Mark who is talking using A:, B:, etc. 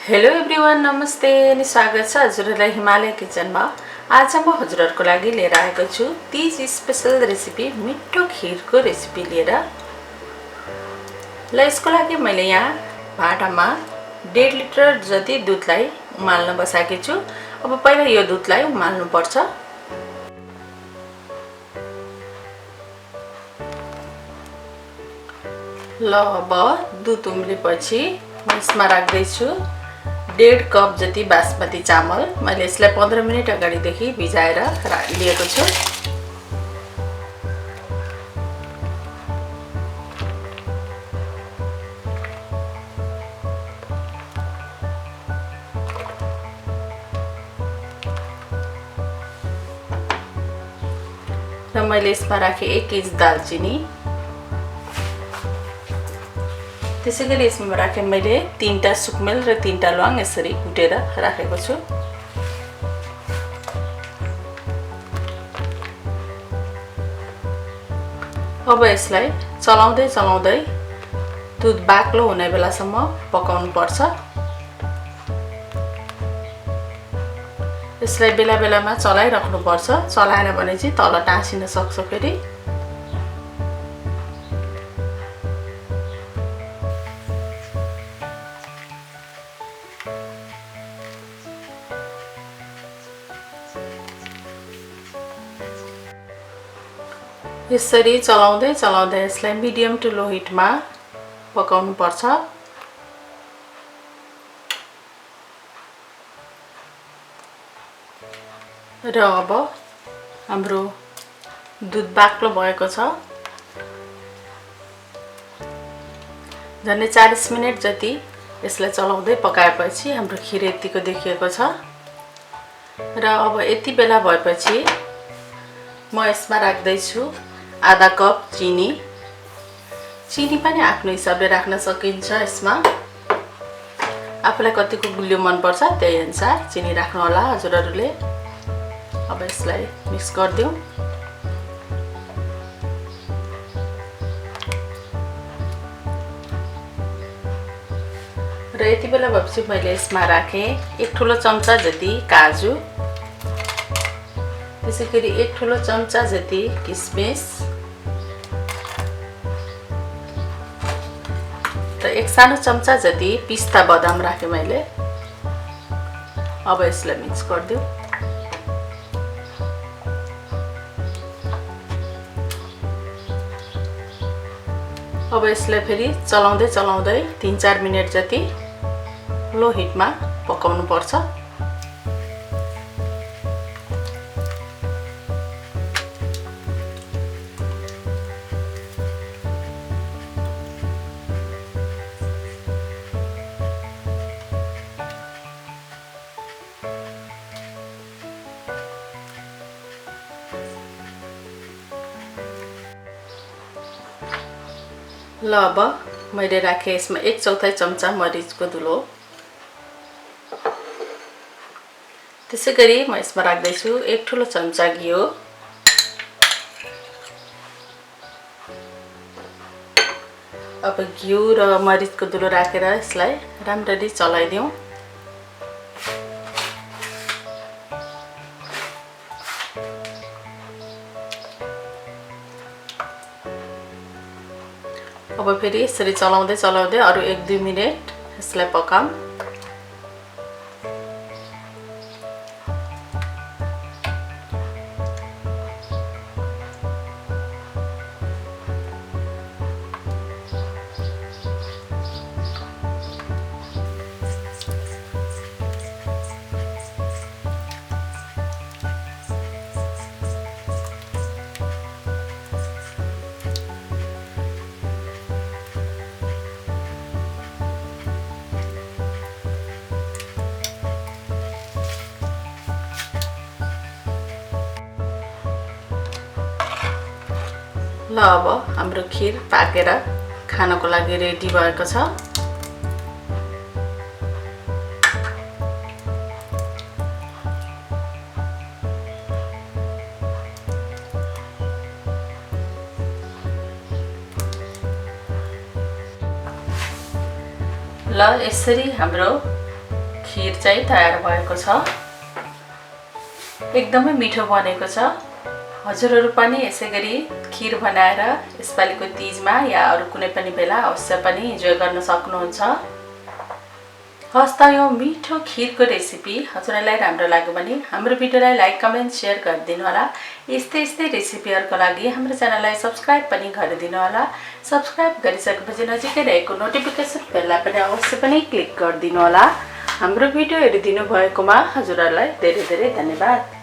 A: Hello everyone, नमस्ते अनि स्वागत छ हजुरहरूलाई हिमालय किचनमा। आज म हजुरहरूको लागि लिएर आएको छु तीज स्पेशल रेसिपी मिठो खिरको रेसिपी लिएर। ल यसको लागि मैले यहाँ भाँडामा 1.5 लिटर जति दुधलाई उमाल्न बसाएकी छु। अब पहिला यो दुधलाई उमाल्नु पर्छ। ल अब दुध उम्लेपछि म यसमा राख्दै छु 1.5 कप जति बासमती चामल। मैले यसलाई 15 मिनेट अगाडिदेखि भिजाएर लिएको छु। र मैले यसमा राखेँ 1 इंच दालचिनी। त्यसैगरी यसमा राखेँ मैले 3टा सुकमेल र 3टा ल्वाङ यसरी कुटेर राखेको छु। अब यसलाई चलाउँदै चलाउँदै दुध बाक्लो हुने बेलासम्म पकाउनु पर्छ। यसलाई बेला बेलामा चलाइराख्नु पर्छ, चलाएन भने चाहिँ तल टाँसिन सक्छ फेरि। यसरी चलाउँदै चलाउँदै यसलाई मिडियम टु लो हिटमा पकाउनु पर्छ। र अब हाम्रो दुध बाक्लो भएको छ। झन्डै 40 मिनेट जति यसलाई चलाउँदै पकाएपछि हाम्रो खिर यतिको देखिएको छ। र अब यति बेला भएपछि म यसमा राख्दै छु आधा कप चिनी। चिनी पनि आफ्नो हिसाबले राख्न सकिन्छ। यसमा आफूलाई कतिको गुलियो मन पर्छ त्यही अनुसार चिनी राख्नु होला हजुरहरूले। अब यसलाई मिक्स गरिदिउँ। र यति बेला भएपछि मैले यसमा राखेँ 1 ठुलो चम्चा जति काजु, त्यसैगरी 1 ठुलो चम्चा जति किसमिस र 1 सानो चम्चा जति पिस्ता बदाम राखेँ मैले। अब यसलाई मिक्स गरिदिउँ। अब यसलाई फेरि चलाउँदै चलाउँदै 3-4 मिनेट जति लो हिटमा पकाउनु पर्छ। ल अब मैले राखेँ यसमा 1/4 चम्चा मरिचको धुलो। त्यसैगरी म यसमा राख्दैछु 1 ठुलो चम्चा घिउ। अब घिउ र मरिचको धुलो राखेर यसलाई राम्ररी चलाइदिउँ। अब फेरि यसरी चलाउँदै चलाउँदै अरु 1-2 मिनेट यसलाई पकाऊँ। ल अब हाम्रो खिर पाकेर खानको लागि रेडी भएको छ। ल यसरी हाम्रो खिर चाहिँ तयार भएको छ। एकदमै मिठो बनेको छ। हजुरहरू पनि यसै गरी खिर बनाएर यसपालिको तीजमा या अरू कुनै पनि बेला अवश्य पनि इन्जोय गर्न सक्नुहुन्छ। हस् त यो मिठो खिरको रेसिपी हजुरलाई राम्रो लाग्यो भने हाम्रो भिडियोलाई लाइक कमेन्ट सेयर गरिदिनु होला। यस्तै रेसिपीहरुको लागि हाम्रो च्यानललाई सब्स्क्राइब पनि गरिदिनु होला। सब्स्क्राइब गरिसकेपछि नजिकै रहेको नोटिफिकेसन बेललाई पनि अवश्य पनि क्लिक गरिदिनु होला। हाम्रो भिडियो हेरिदिनु भएकोमा हजुरहरूलाई धेरै धेरै धन्यवाद।